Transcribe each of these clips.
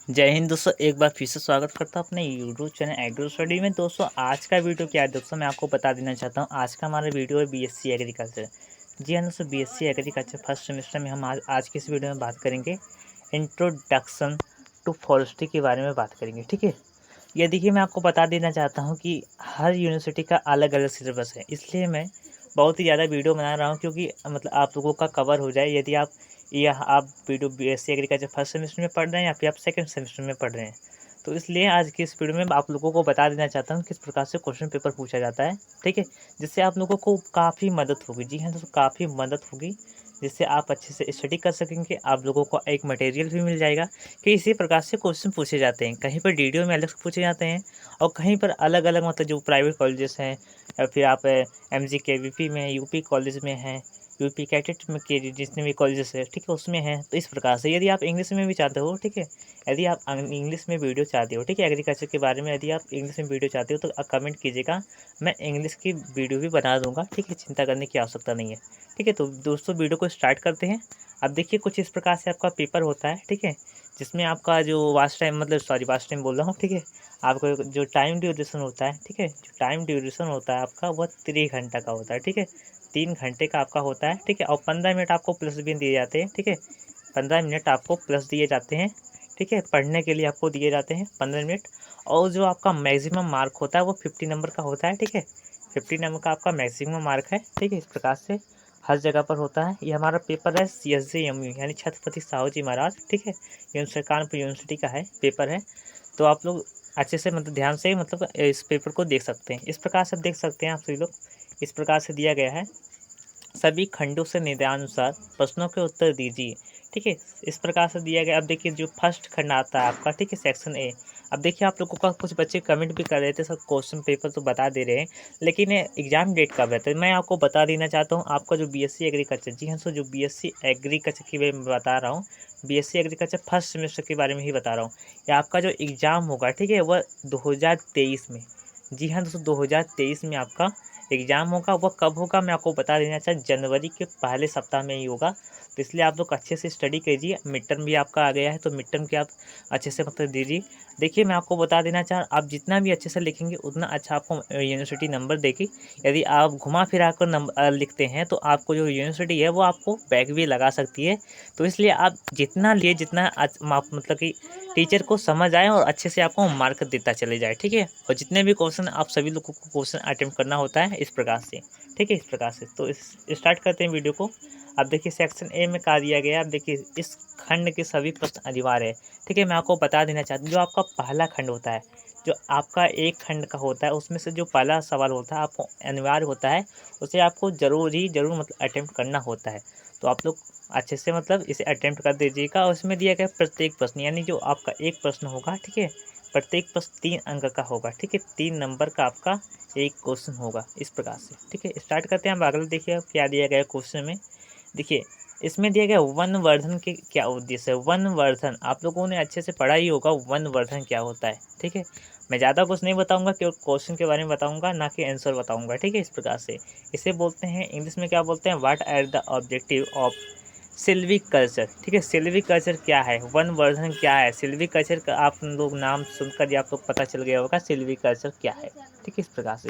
जय हिंद दोस्तों, एक बार फिर से स्वागत करता हूँ अपने यूट्यूब चैनल एग्रो स्टडी में। दोस्तों आज का वीडियो क्या है दोस्तों, मैं आपको बता देना चाहता हूँ। आज का हमारा वीडियो है बीएससी एग्रीकल्चर। जी हाँ दोस्तों, बीएससी एग्रीकल्चर फर्स्ट सेमेस्टर में हम आज की इस वीडियो में बात करेंगे इंट्रोडक्शन टू फॉरेस्ट्री के बारे में बात करेंगे। ठीक है, ये देखिए मैं आपको बता देना चाहता हूँ कि हर यूनिवर्सिटी का अलग अलग सिलेबस है, इसलिए मैं बहुत ही ज़्यादा वीडियो बना रहा हूँ क्योंकि मतलब आप लोगों का कवर हो जाए। यदि आप video BSc agriculture first semester में पढ़ रहे हैं या फिर आप सेकंड सेमेस्टर में पढ़ रहे हैं, तो इसलिए आज की इस वीडियो में आप लोगों को बता देना चाहता हूँ किस प्रकार से क्वेश्चन पेपर पूछा जाता है। ठीक है, जिससे आप लोगों को काफ़ी मदद होगी। जी हाँ दोस्तों, काफ़ी मदद होगी, जिससे आप अच्छे से स्टडी कर सकेंगे। आप लोगों को एक मटेरियल भी मिल जाएगा कि इसी प्रकार से क्वेश्चन पूछे जाते हैं। कहीं पर डीडीओ में अलग से पूछे जाते हैं और कहीं पर अलग अलग मतलब जो प्राइवेट कॉलेजेस हैं या फिर आप एमजी केवीपी में, यूपी कॉलेज में हैं, यूपी कैटेट में के जितने भी कॉलेजेस है, ठीक है, उसमें हैं। तो इस प्रकार से यदि आप इंग्लिश में भी चाहते हो, ठीक है, यदि आप इंग्लिश में वीडियो चाहते हो, ठीक है, एग्रीकल्चर के बारे में यदि आप इंग्लिश में वीडियो चाहते हो तो आप कमेंट कीजिएगा, मैं इंग्लिश की वीडियो भी बना दूंगा। ठीक है, चिंता करने की आवश्यकता नहीं है। ठीक है, तो दोस्तों वीडियो को स्टार्ट करते हैं। अब देखिए कुछ इस प्रकार से आपका पेपर होता है। ठीक है, जिसमें आपका जो वास्ट टाइम वास्ट टाइम बोल रहा हूँ, ठीक है, आपको जो टाइम ड्यूरेशन होता है, ठीक है, जो टाइम ड्यूरेशन होता है आपका वह 3 घंटा का होता है। ठीक है, 3 घंटे का आपका होता है। ठीक है, और 15 मिनट आपको प्लस भी दिए जाते हैं। ठीक है, 15 मिनट आपको प्लस दिए जाते हैं। ठीक है, पढ़ने के लिए आपको दिए जाते हैं 15 मिनट। और जो आपका मैक्सिमम मार्क होता है वो 50 नंबर का होता है। ठीक है, 50 नंबर का आपका मैक्सिमम मार्क है। ठीक है, इस प्रकार से हर जगह पर होता है। ये हमारा पेपर है CSJMU यानी छत्रपति साहू जी महाराज, ठीक है, कानपुर यूनिवर्सिटी का है पेपर है। तो आप लोग अच्छे से मतलब ध्यान से मतलब इस पेपर को देख सकते हैं। इस प्रकार से देख सकते हैं आप सभी लोग, इस प्रकार से दिया गया है। सभी खंडों से निम्नानुसार प्रश्नों के उत्तर दीजिए। ठीक है, इस प्रकार से दिया गया। अब देखिए जो फर्स्ट खंड आता है आपका, ठीक है, सेक्शन ए। अब देखिए आप लोगों का कुछ बच्चे कमेंट भी कर रहे थे, सर क्वेश्चन पेपर तो बता दे रहे हैं, लेकिन एग्जाम डेट कब है? तो मैं आपको बता देना चाहता हूँ, आपका जो बीएससी एग्रीकल्चर, जी हाँ, सो जो बीएससी एग्रीकल्चर की मैं बता रहा हूँ, बीएससी एग्रीकल्चर फर्स्ट सेमेस्टर के बारे में ही बता रहा हूँ। ये आपका जो एग्ज़ाम होगा, ठीक है, वह 2023 में, जी हाँ दोस्तों, 2023 में आपका एग्ज़ाम होगा। वह कब होगा मैं आपको बता देना चाहता, जनवरी के पहले सप्ताह में ही होगा। तो इसलिए आप लोग अच्छे से स्टडी कीजिए। मिड टर्म भी आपका आ गया है, तो मिड टर्म के आप अच्छे से मतलब दीजिए। देखिए मैं आपको बता देना चाह, आप जितना भी अच्छे से लिखेंगे उतना अच्छा आपको यूनिवर्सिटी नंबर देगी। यदि आप घुमा फिरा कर नंबर लिखते हैं तो आपको जो यूनिवर्सिटी है वो आपको बैक भी लगा सकती है। तो इसलिए आप जितना लिए, जितना मतलब कि टीचर को समझ आए और अच्छे से आपको मार्क देता चले जाए। ठीक है, और जितने भी क्वेश्चन आप सभी लोगों को क्वेश्चन अटेम्प्ट करना होता है इस प्रकार से। ठीक है, इस प्रकार से तो स्टार्ट करते हैं वीडियो को। अब देखिए सेक्शन ए में कहा दिया गया। अब देखिए इस खंड के सभी प्रश्न अनिवार्य है। ठीक है, मैं आपको बता देना चाहता हूँ, जो आपका पहला खंड होता है, जो आपका एक खंड का होता है, उसमें से जो पहला सवाल होता है आपको अनिवार्य होता है, उसे आपको जरूर मतलब अटेम्प्ट करना होता है। तो आप लोग अच्छे से मतलब इसे अटेम्प्ट कर दीजिएगा। और उसमें दिया गया प्रत्येक प्रश्न, यानी जो आपका एक प्रश्न होगा, ठीक है, प्रत्येक प्रश्न 3 अंक का होगा। ठीक है, 3 नंबर का आपका एक क्वेश्चन होगा इस प्रकार से। ठीक है, स्टार्ट करते हैं। अब अगला देखिए क्या दिया गया क्वेश्चन में। देखिए इसमें दिया गया वन वर्धन के क्या उद्देश्य है। वन वर्धन आप लोगों ने अच्छे से पढ़ा ही होगा, वन वर्धन क्या होता है। ठीक है, मैं ज़्यादा कुछ नहीं बताऊंगा, केवल क्वेश्चन के बारे में बताऊंगा, ना कि आंसर बताऊंगा। ठीक है, इस प्रकार से इसे बोलते हैं इंग्लिश में क्या बोलते हैं, what are the objective of silviculture. ठीक है, सिल्वीकल्चर क्या है, वन वर्धन क्या है, सिल्वीकल्चर का आप लोग नाम सुनकर आप लोग पता चल गया होगा सिल्वीकल्चर क्या है। ठीक है, इस प्रकार से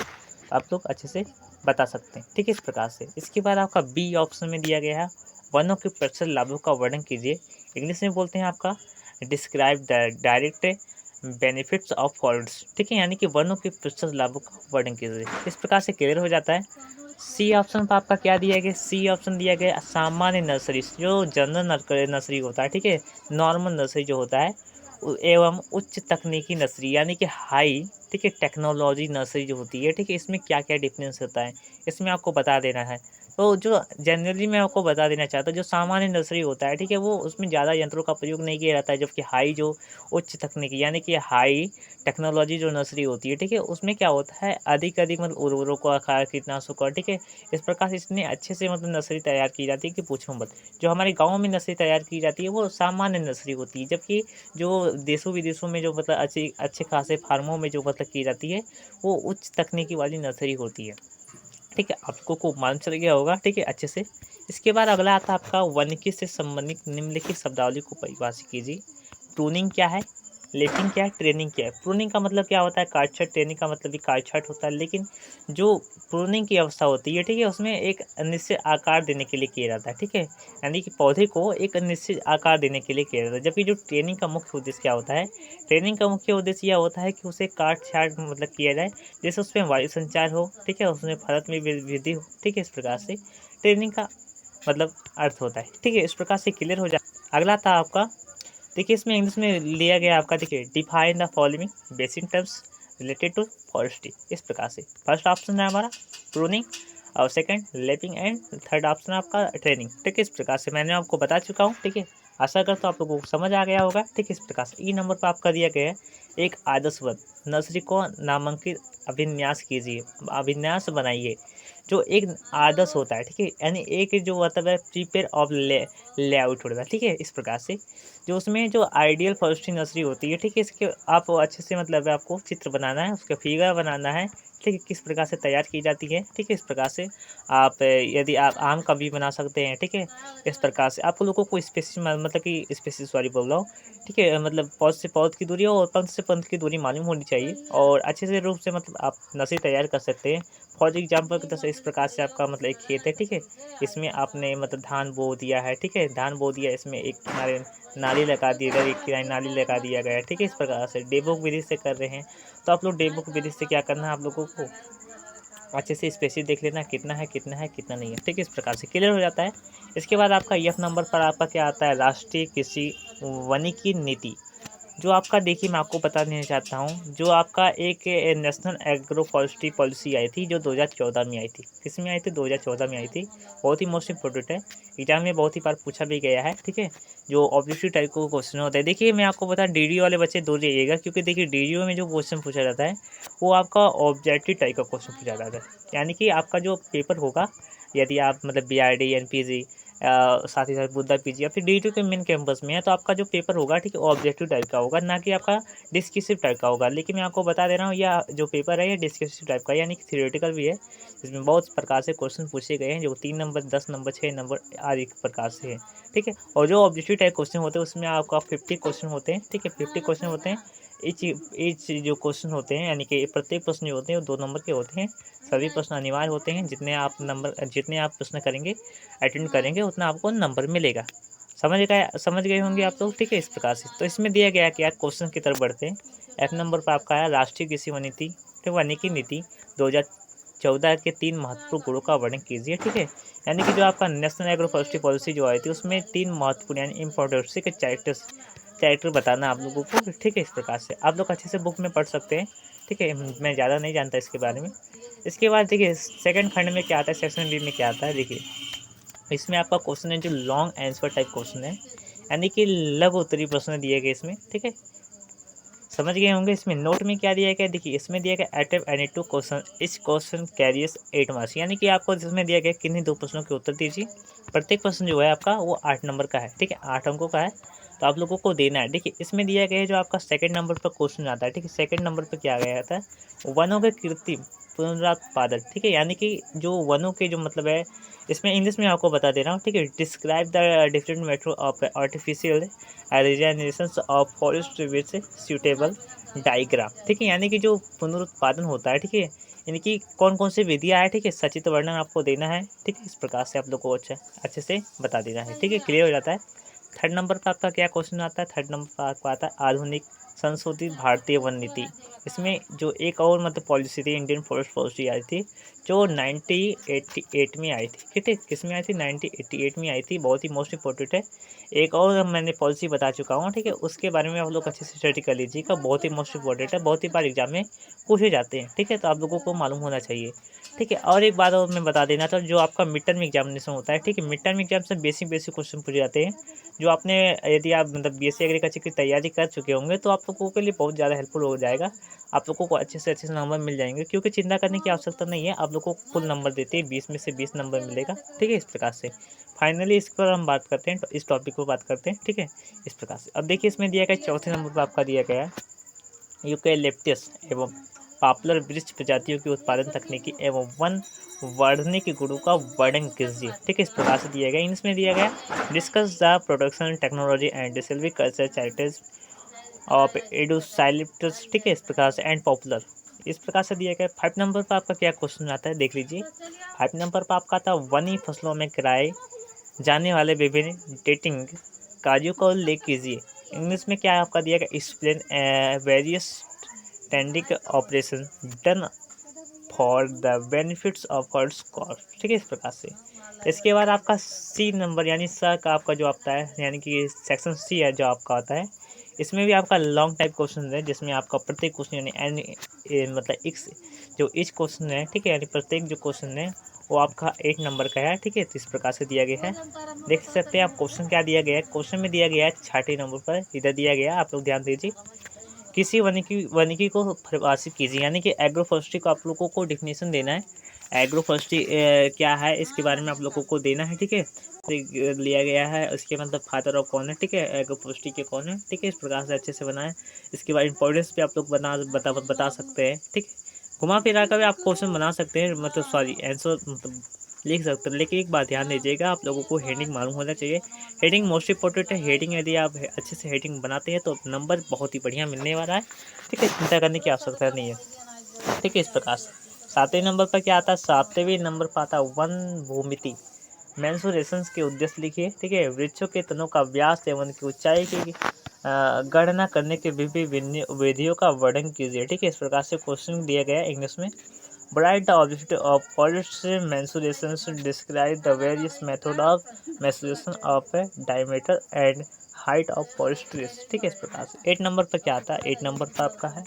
आप लोग अच्छे से बता सकते हैं। ठीक है, इस प्रकार से इसके बाद आपका बी ऑप्शन में दिया गया है, वनों के प्रतिशत लाभों का वर्णन कीजिए। इंग्लिश में बोलते हैं आपका describe the direct benefits of forest. ठीक है, यानी कि वनों के प्रतिशत लाभों का वर्णन कीजिए। इस प्रकार से क्लियर हो जाता है। सी ऑप्शन पर आपका क्या दिया गया, सी ऑप्शन दिया गया सामान्य नर्सरी, जो जनरल नर्सरी होता है, ठीक है, नॉर्मल नर्सरी जो होता है, एवं उच्च तकनीकी नर्सरी यानी कि हाई, ठीक है, टेक्नोलॉजी नर्सरी जो होती है। ठीक है, इसमें क्या क्या डिफरेंस होता है इसमें आपको बता देना है। तो जो जनरली मैं आपको बता देना चाहता हूँ, जो सामान्य नर्सरी होता है, ठीक है, वो उसमें ज़्यादा यंत्रों का प्रयोग नहीं किया जाता है। जबकि हाई जो उच्च तकनीकी यानी कि हाई टेक्नोलॉजी जो नर्सरी होती है, ठीक है, उसमें क्या होता है, अधिक अधिक मतलब उर्वरकों का, कीटनाशकों का, ठीक है, इस प्रकार से इतनी अच्छे से मतलब नर्सरी तैयार की जाती है कि पूछो मत। जो हमारे गाँव में नर्सरी तैयार की जाती है वो सामान्य नर्सरी होती है, जबकि जो देशों विदेशों में जो मतलब अच्छे अच्छे खासे फार्मों में जो मतलब की जाती है वो उच्च तकनीकी वाली नर्सरी होती है। ठीक है, आपको को मालूम चल गया होगा। ठीक है, अच्छे से इसके बाद अगला आता है आपका वानिकी से संबंधित निम्नलिखित शब्दावली को परिभाषित कीजिए। प्रूनिंग क्या है, लेपिंग क्या है, ट्रेनिंग क्या है। प्रूनिंग का मतलब क्या होता है, काट छाँट। ट्रेनिंग का मतलब भी काट छाँट होता है। लेकिन जो प्रूनिंग की अवस्था होती है, ठीक है, उसमें एक निश्चित आकार देने के लिए किया जाता है, ठीक है। यानी कि पौधे को एक निश्चित आकार देने के लिए किया जाता है। जबकि जो ट्रेनिंग का मुख्य उद्देश्य क्या होता है, ट्रेनिंग का मुख्य उद्देश्य यह होता है कि उसे काट छाँट मतलब किया जाए, जैसे उसमें वायु संचार हो, ठीक है, उसमें फलत में वृद्धि हो, ठीक है। इस प्रकार से ट्रेनिंग का मतलब अर्थ होता है, ठीक है। इस प्रकार से क्लियर हो जाए। अगला था आपका, देखिए इसमें इंग्लिश में लिया गया आपका, देखिए define the following basic terms related to forestry. इस प्रकार से फर्स्ट ऑप्शन है हमारा प्रूनिंग, और second lopping, and third option आपका ट्रेनिंग, ठीक है। इस प्रकार से मैंने आपको बता चुका हूँ, ठीक है। आशा करता हूँ आप लोगों को समझ आ गया होगा, ठीक है। इस प्रकार से ई नंबर पर आपका दिया गया है, एक आदर्श वन नर्सरी को नामांकित अभिन्यास कीजिए, अभिन्यास बनाइए। जो एक आदर्श होता है, ठीक है, यानी एक जो मतलब है प्रीपेयर ऑफ लेआउट होता है, ठीक है। इस प्रकार से जो उसमें जो आइडियल फॉरेस्ट्री नर्सरी होती है, ठीक है, इसके आप अच्छे से मतलब है आपको चित्र बनाना है, उसका फिगर बनाना है, ठीक है, किस प्रकार से तैयार की जाती है, ठीक है। इस प्रकार से आप यदि आप आम का भी बना सकते हैं, ठीक है। इस प्रकार से आप लोगों को स्पेसिस मतलब कि स्पेसिस वाली बोल रहा हूँ, ठीक है, मतलब पौध से पौध की दूरी और पंख से पंख की दूरी मालूम होनी चाहिए, और अच्छे से रूप से मतलब आप नर्सरी तैयार कर सकते हैं। फॉर एग्जाम्पल की तरह से इस प्रकार से आपका मतलब एक खेत है, ठीक है, इसमें आपने मतलब धान बो दिया है, ठीक है, धान बो दिया, इसमें एक किनारे नाली लगा दी गई, एक किनारे नाली लगा दिया गया है, ठीक है। इस प्रकार से डेबुक विधि से कर रहे हैं, तो आप लोग डेबुक विधि से क्या करना है, आप लोगों को अच्छे से स्पेसिस देख लेना, कितना है कितना है कितना नहीं है, ठीक है। इस प्रकार से क्लियर हो जाता है। इसके बाद आपका एफ नंबर पर आपका क्या आता है, राष्ट्रीय कृषि वानिकी नीति। जो आपका देखिए मैं आपको बता देना चाहता हूँ, जो आपका एक नेशनल एग्रो फॉरेस्ट्री पॉलिसी आई थी, जो 2014 में आई थी। किस में आई थी, 2014 में आई थी। बहुत ही मोस्ट इम्पोर्टेंट है, एग्जाम में बहुत ही बार पूछा भी गया है, ठीक है। जो ऑब्जेक्टिव टाइप को क्वेश्चन होता है, देखिए मैं आपको बता, डीडीओ वाले बच्चे दूर रहिएगा, क्योंकि देखिए डीडीओ में जो क्वेश्चन पूछा जाता है वो आपका ऑब्जेक्टिव टाइप का क्वेश्चन पूछा जाता है। यानी कि आपका जो पेपर होगा, यदि आप मतलब बीआरडी एनपीजी साथ ही साथ बुद्धा पीजी या फिर डीयू के मेन कैंपस में है, तो आपका जो पेपर होगा, ठीक है, ऑब्जेक्टिव टाइप का होगा, ना कि आपका डिस्कसिव टाइप का होगा। लेकिन मैं आपको बता दे रहा हूँ, यह जो पेपर है ये डिस्कसिव टाइप का, यानी कि थियोरेटिकल भी है। इसमें बहुत प्रकार से क्वेश्चन पूछे गए हैं, जो 3 नंबर, 10 नंबर, 6 नंबर आदि प्रकार से है, ठीक है। और जो ऑब्जेक्टिव टाइप क्वेश्चन होते हैं उसमें आपका 50 क्वेश्चन होते हैं, ठीक है, 50 क्वेश्चन होते हैं। ईच जो क्वेश्चन होते हैं, यानी कि प्रत्येक प्रश्न जो होते हैं वो 2 नंबर के होते हैं। सभी प्रश्न अनिवार्य होते हैं, जितने आप प्रश्न करेंगे, अटेंड करेंगे, उतना आपको नंबर मिलेगा। समझ गए होंगे आप लोग, ठीक है। इस प्रकार से तो इसमें दिया गया कि आप क्वेश्चन की तरफ बढ़ते हैं। एफ नंबर पर आपका है राष्ट्रीय कृषि नीति, तो वानिकी नीति 2014 के 3 महत्वपूर्ण गुणों का वर्णन कीजिए, ठीक है। यानी कि जो आपका नेशनल एग्रो फॉरेस्ट्री पॉलिसी जो आई थी, उसमें 3 महत्वपूर्ण यानी इंपॉर्टेंट के चैप्टर बताना आप लोगों को, ठीक है। इस प्रकार से आप लोग अच्छे से बुक में पढ़ सकते हैं, ठीक है। मैं ज़्यादा नहीं जानता इसके बारे में। इसके बाद देखिए सेकंड खंड में क्या आता है, सेक्शन बी में क्या आता है, देखिए इसमें आपका क्वेश्चन है जो लॉन्ग आंसर टाइप क्वेश्चन है, यानी कि लघु उत्तरीय प्रश्न दिए गए इसमें, ठीक है। समझ गए होंगे। इसमें नोट में क्या दिया गया, देखिए इसमें दिया गया अटेम्प्ट एनी टू क्वेश्चन, इस क्वेश्चन कैरियर्स 8 मार्क्स, यानी कि आपको जिसमें दिया गया किन्हीं 2 प्रश्नों के उत्तर दीजिए। प्रत्येक प्रश्न जो है आपका वो 8 नंबर का है, ठीक है, 8 अंकों का है, तो आप लोगों को देना है। देखिए इसमें दिया गया है जो आपका सेकंड नंबर पर क्वेश्चन आता है, ठीक है, सेकंड नंबर पर क्या गया था, वनों के कृत्रिम पुनरुत्पादन, ठीक है, यानी कि जो वनों के जो मतलब है, इसमें इंग्लिश में आपको बता दे रहा हूँ, ठीक है। Describe the different method of artificial regeneration of forest with suitable diagram, ठीक है, यानी कि जो पुनरुत्पादन होता है, ठीक है, यानी कि कौन कौन सी विधियाँ है, ठीक है, सचित्र वर्णन आपको देना है, ठीक है। इस प्रकार से आप लोग को अच्छे से बता देना है, ठीक है, क्लियर हो जाता है। थर्ड नंबर पर आपका क्या क्वेश्चन आता है, थर्ड नंबर पर आपका आता है आधुनिक संशोधित भारतीय वन नीति। इसमें जो एक और मतलब पॉलिसी थी, इंडियन फॉरेस्ट पॉलिसी आई थी, जो 1988 में आई थी, ठीक है, किस में आई थी, 1988 में आई थी, बहुत ही मोस्ट इंपॉर्टेंट है। एक और मैंने पॉलिसी बता चुका हूँ, ठीक है, उसके बारे में आप लोग अच्छे से स्टडी कर लीजिएगा, बहुत ही मोस्ट इंपॉर्टेंट है, बहुत ही बार एग्जाम में पूछे जाते हैं, ठीक है, तो आप लोगों को मालूम होना चाहिए, ठीक है। और एक बात और मैं बता देना था, जो आपका मिड टर्म एग्जामिनेशन होता है, ठीक है, मिड टर्म एग्जाम से बेसिक बेसिक क्वेश्चन पूछे जाते हैं, जो आपने यदि आप मतलब बीएससी एग्रीकल्चर की तैयारी कर चुके होंगे, तो आप लोगों के लिए बहुत ज़्यादा हेल्पफुल हो जाएगा। आप लोगों को अच्छे से अच्छे नंबर मिल जाएंगे, क्योंकि चिंता करने की आवश्यकता नहीं है, आप लोगों को फुल नंबर देते हैं, 20 में से 20 नंबर मिलेगा, ठीक है। इस प्रकार से फाइनली इस पर हम बात करते हैं, इस टॉपिक पर बात करते हैं, ठीक है। इस प्रकार से अब देखिए इसमें दिया गया चौथे नंबर पर आपका दिया गया है यूकेलिप्टस एवं पॉपुलर वृक्ष प्रजातियों की उत्पादन तकनीकी एवं वन वर्धने के गुणों का वर्णन कीजिए, ठीक है। इस प्रकार से दिया गया, इसमें दिया गया discuss the production technology and silviculture characters of eucalyptus, ठीक है, इस प्रकार से, एंड पॉपुलर, इस प्रकार से दिया गया। 5 नंबर पर आपका क्या क्वेश्चन आता है, देख लीजिए। 5 नंबर पर आपका आता है वनी फसलों में कराए जाने वाले विभिन्न डेटिंग कार्यों को उल्लेख कीजिए। इंग्लिश में क्या आपका दिया गया, explain various tending operation done for the benefits of first cost, ठीक है, इस प्रकार से। इसके बाद आपका सी नंबर यानी स का आपका जो आता है, यानी कि सेक्शन सी है जो आपका आता है, इसमें भी आपका लॉन्ग टाइप क्वेश्चन है, जिसमें आपका प्रत्येक क्वेश्चन यानी मतलब इक्स जो इच क्वेश्चन है, ठीक है, यानी प्रत्येक जो क्वेश्चन है वो आपका 8 नंबर का है, ठीक है, तो इस प्रकार से दिया गया है। देख सकते हैं आप क्वेश्चन क्या दिया गया है। क्वेश्चन में दिया गया है 6 नंबर पर, इधर दिया गया है, आप लोग ध्यान दीजिए। किसी वानिकी को परिभाषित कीजिए, यानी कि एग्रोफॉरेस्ट्री को आप लोगों को डिफिनेशन देना है। एग्रोफॉरेस्ट्री क्या है इसके बारे में आप लोगों को देना है, ठीक है, लिया गया है। उसके मतलब फादर ऑफ कौन है, ठीक है, एग्रोफॉरेस्ट्री के कौन है, ठीक है, इस प्रकार से अच्छे से बनाए। इसके बाद इंपॉर्टेंस भी आप लोग बता सकते हैं, ठीक है, घुमा फिरा कर भी आप क्वेश्चन बना सकते हैं, मतलब सॉरी आंसर मतलब लिख सकते हैं। लेकिन एक बात ध्यान दीजिएगा, आप लोगों को हेडिंग मालूम होना चाहिए। हेडिंग मोस्ट इंपॉर्टेंट है। हेडिंग यदि आप अच्छे से हेडिंग बनाते हैं तो नंबर बहुत ही बढ़िया मिलने वाला है, ठीक है, चिंता करने की आवश्यकता नहीं है, ठीक है, इस प्रकार से। 7वें नंबर पर क्या आता है, 7वें नंबर पर आता है वन भूमिति मेंसुरेशंस के उद्देश्य लिखिए, ठीक है, वृक्षों के तनों का व्यास एवं उनकी ऊंचाई की गणना करने के विभिन्न विधियों का वर्णन कीजिए, ठीक है, इस प्रकार से क्वेश्चन दिया गया है इंग्लिश में। Write the objective of forestry mensurations to describe the various method of mensuration of diameter and height of forest trees, ठीक है, इस प्रकार से। 8 नंबर पर क्या आता है, 8 नंबर पर आपका है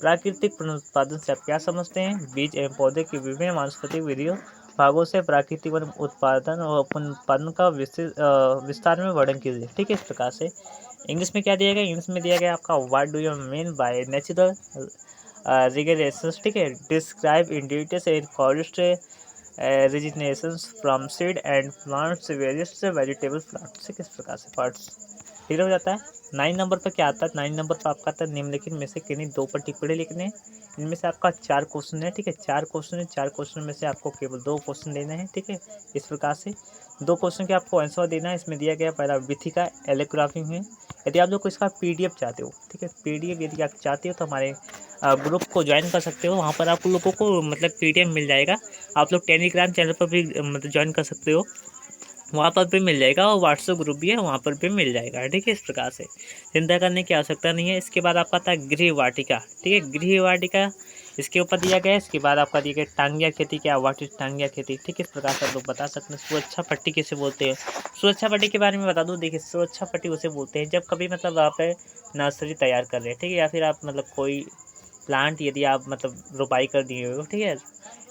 प्राकृतिक पुनरुत्पादन से आप क्या समझते हैं, बीज एवं पौधे की विभिन्न वानस्पतिक विधियों भागों से प्राकृतिक वन उत्पादन और पुनरुत्पादन का विस्तार में वर्णन कीजिए, ठीक है, इस प्रकार से। इंग्लिश में क्या दिया गया, इंग्लिश में दिया गया आपका what do you mean by natural regenerations, ठीक है, describe in details in forest regenerations from seed and plants various vegetable plants, ठीक है, इस प्रकार से पार्ट्स क्लियर हो जाता है। 9 नंबर पर क्या आता है, 9 नंबर पर आपका आता है निम्नलिखित में से किन्हीं 2 पर टिप्पणी लिखने हैं। इनमें से आपका 4 क्वेश्चन है, ठीक है, 4 क्वेश्चन है, 4 क्वेश्चन में से आपको केवल 2 क्वेश्चन देने हैं, ठीक है, इस प्रकार से 2 क्वेश्चन के आपको आंसर देना है। इसमें दिया गया पहला विधि का एलोग्राफिंग है। यदि आप लोग को इसका पीडीएफ चाहते हो, ठीक है, पीडीएफ यदि आप चाहते हो तो हमारे ग्रुप को ज्वाइन कर सकते हो, वहाँ पर आप लोगों को मतलब पीडीएफ मिल जाएगा। आप लोग टेलीग्राम चैनल पर भी मतलब ज्वाइन कर सकते हो, वहाँ पर भी मिल जाएगा, और व्हाट्सएप ग्रुप भी है, वहाँ पर भी मिल जाएगा, ठीक है, इस प्रकार से चिंता करने की आवश्यकता नहीं है। इसके बाद आपका आता है गृह वाटिका, ठीक है, गृह वाटिका इसके ऊपर दिया गया है। इसके बाद आपका दिया गया टांगिया खेती, क्या व्हाट इज टांगिया खेती, ठीक है, इस प्रकार से आप लोग बता सकते हैं। सुरक्षा पट्टी किसे बोलते हैं, सुरक्षा पट्टी के बारे में बता दूँ। देखिए, सुरक्षा पट्टी उसे बोलते हैं जब कभी मतलब आप नर्सरी तैयार कर रहे हैं, ठीक है, या फिर आप मतलब कोई प्लांट यदि आप मतलब रोपाई कर दिए हो, ठीक है,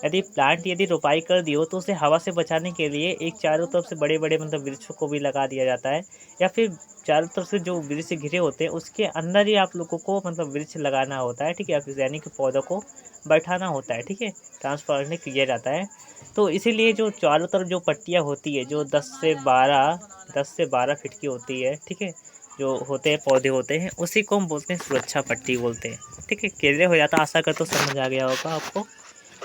यदि प्लांट यदि रोपाई कर दी हो तो उसे हवा से बचाने के लिए एक चारों तरफ से बड़े बड़े मतलब वृक्षों को भी लगा दिया जाता है, या फिर चारों तरफ से जो वृक्ष घिरे होते हैं उसके अंदर ही आप लोगों को मतलब वृक्ष लगाना होता है, ठीक है, यानी कि पौधों को बैठाना होता है, ठीक है, ट्रांसप्लांट किया जाता है। तो इसीलिए जो चारों तरफ जो पट्टियाँ होती है जो 10 से 12 फीट की होती है, ठीक है, जो होते हैं पौधे होते हैं, उसी को हम बोलते हैं सुरक्षा पट्टी बोलते हैं, ठीक है, क्लियर हो जाता है, आशा कर तो समझ आ गया होगा आपको।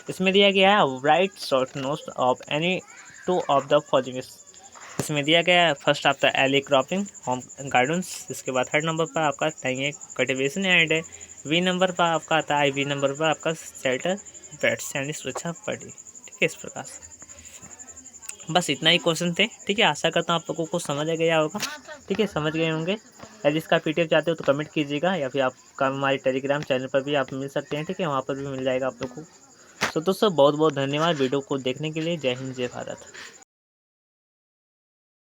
इसमें दिया गया है right short notes of any 2 of the following. इसमें दिया गया है फर्स्ट आपका एली क्रॉपिंग होम गार्डन्स, इसके बाद 3rd नंबर पर आपका time cultivation and V number पर आपका आता है वी नंबर पर आपका शेल्टर बेड्स यानी सुरक्षा पट्टी, ठीक है, इस प्रकार से। बस इतना ही क्वेश्चन थे, ठीक है, आशा करता हूँ आप लोगों को समझ आ गया होगा, ठीक है, समझ गए होंगे। यदि इसका पीडीएफ चाहते हो तो कमेंट कीजिएगा, या फिर आपका हमारे टेलीग्राम चैनल पर भी आप मिल सकते हैं, ठीक है, वहाँ पर भी मिल जाएगा आप लोग को। तो दोस्तों बहुत बहुत धन्यवाद वीडियो को देखने के लिए। जय हिंद, जय भारत।